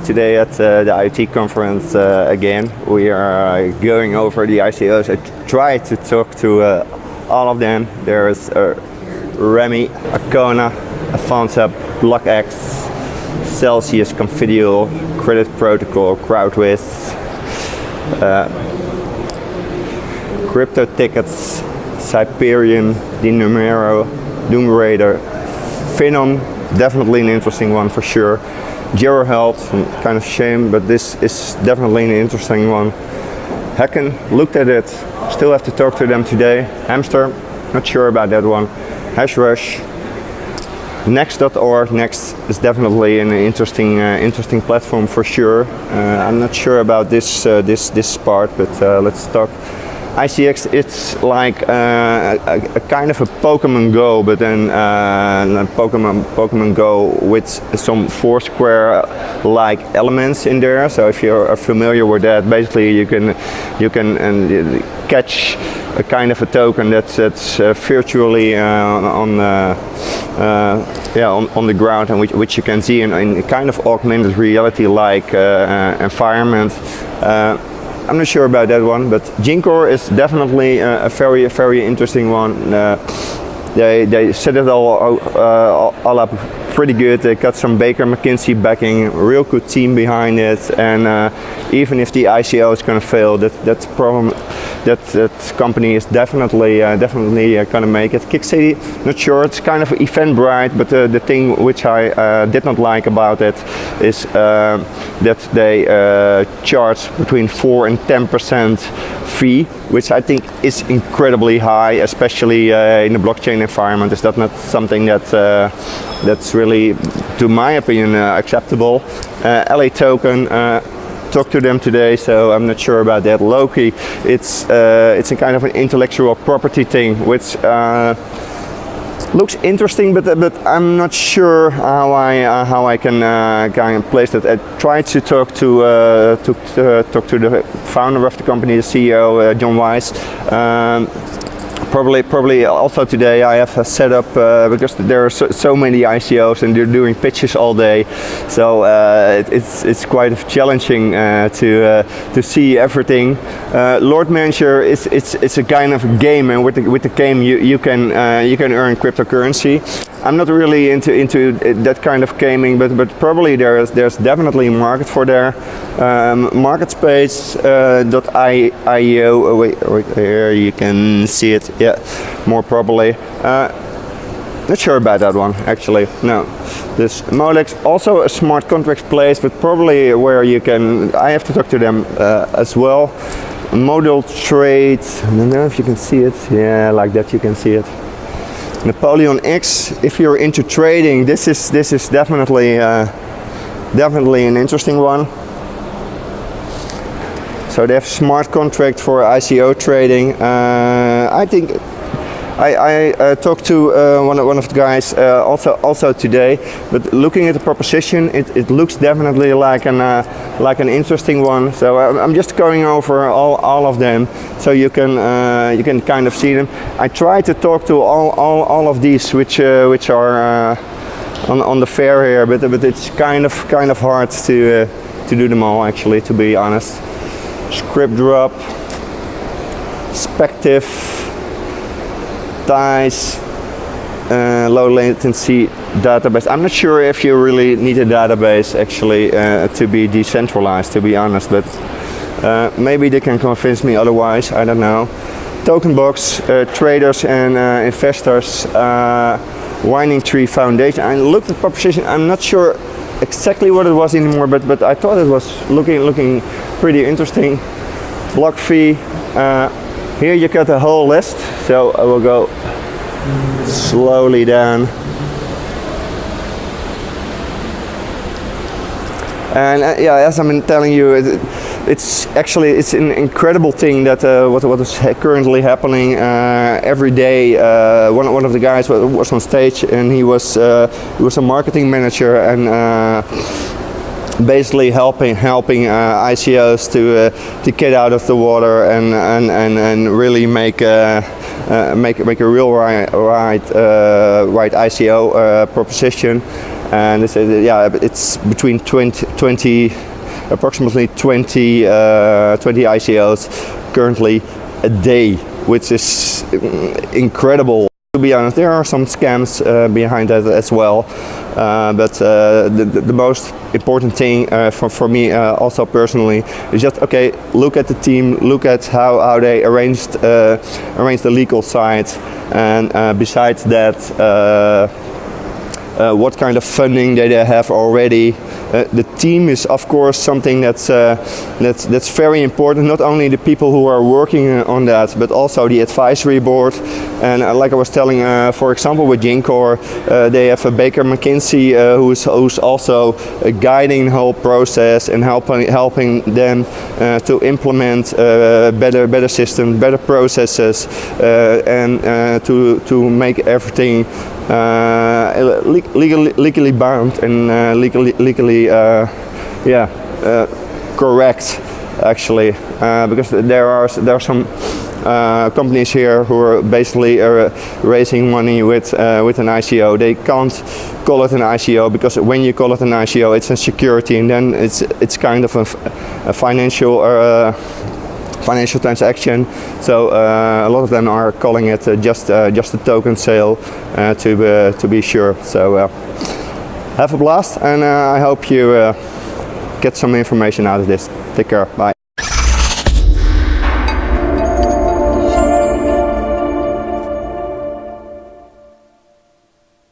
Today at the IoT conference again, we are going over the ICOs. I try to talk to all of them. There's Remy, Acona, Avanza, BlockX, Celsius, Confidial, Credit Protocol, CrowdWiz, Crypto Tickets, Cyperion, Dinumero, Doomraider, Finon, definitely an interesting one for sure. Zero Health, kind of shame, but this is definitely an interesting one. Hacken, looked at it, still have to talk to them today. Hamster, not sure about that one. Hashrush, Next.org, Next is definitely an interesting platform for sure. I'm not sure about this part, but let's talk. ICX, it's like a kind of a Pokemon Go, but then Pokemon Go with some Foursquare-like elements in there. So if you're familiar with that, basically you can catch a kind of a token that's virtually on the ground, and which you can see in kind of augmented reality-like environment. I'm not sure about that one, but Ginkor is definitely a very interesting one. They set it all up pretty good. They got some Baker McKinsey backing, real good team behind it, and even if the ICO is going to fail, that's problem. That company is definitely going to make it. Kick-City, not sure. It's kind of Eventbrite, but the thing which I did not like about it is that they charge between 4 and 10% fee, which I think is incredibly high, especially in the blockchain environment. Is that not something that's really, to my opinion, acceptable? LA Token. Talked to them today, so I'm not sure about that. Loki, it's a kind of an intellectual property thing, which looks interesting, but I'm not sure how I can kind of place that. I tried to talk to the founder of the company, the CEO, John Weiss. Probably also today I have set up because there are so many ICOs and they're doing pitches all day, so it's quite challenging to see everything. Lord Manager it's a kind of game, and with the game you can earn cryptocurrency. I'm not really into that kind of gaming, but probably there's definitely a market for there. Marketspace.io. Wait, here you can see it. Yeah, more properly. Not sure about that one actually. No. This Molex, also a smart contract place, but probably where you can. I have to talk to them as well. Model Trade. I don't know if you can see it. Yeah, like that you can see it. Napoleon X, if you're into trading, this is definitely an interesting one. So they have smart contract for ICO trading. I think I talked to one of the guys also today, but looking at the proposition, it looks definitely like an interesting one. So I'm just going over all of them, so you can kind of see them. I try to talk to all of these which are on the fair here, but it's kind of hard to do them all actually, to be honest. Scriptdrop, Spective, Dice, low latency database. I'm not sure if you really need a database actually to be decentralized, to be honest, but maybe they can convince me otherwise, I don't know. Token Box, traders and investors, Winding Tree Foundation. I looked at the proposition, I'm not sure exactly what it was anymore, but I thought it was looking pretty interesting. Block fee. Here you got the whole list, so I will go slowly down. And yeah, as I've been telling you, it's an incredible thing that what is currently happening every day. One of the guys was on stage, and he was a marketing manager, and basically helping ICOs to get out of the water and really make make a real right ICO proposition. And they say that, yeah, it's between approximately 20 ICOs currently a day, which is incredible. To be honest, there are some scams behind that as well, but the most important thing for me also personally is just, okay, look at the team, look at how they arranged the legal side, and besides that, what kind of funding they have already. The team is of course something that's very important. Not only the people who are working on that, but also the advisory board. And like I was telling, for example, with Jinkor, they have a Baker McKinsey who's also guiding the whole process and helping them to implement better systems, better processes, and to make everything legally bound and legally correct, actually, because there are some companies here who are basically raising money with an ICO. They can't call it an ICO because when you call it an ICO, it's a security, and then it's kind of a financial transaction. So a lot of them are calling it just a token sale to be sure. So have a blast, and I hope you get some information out of this. Take care. Bye.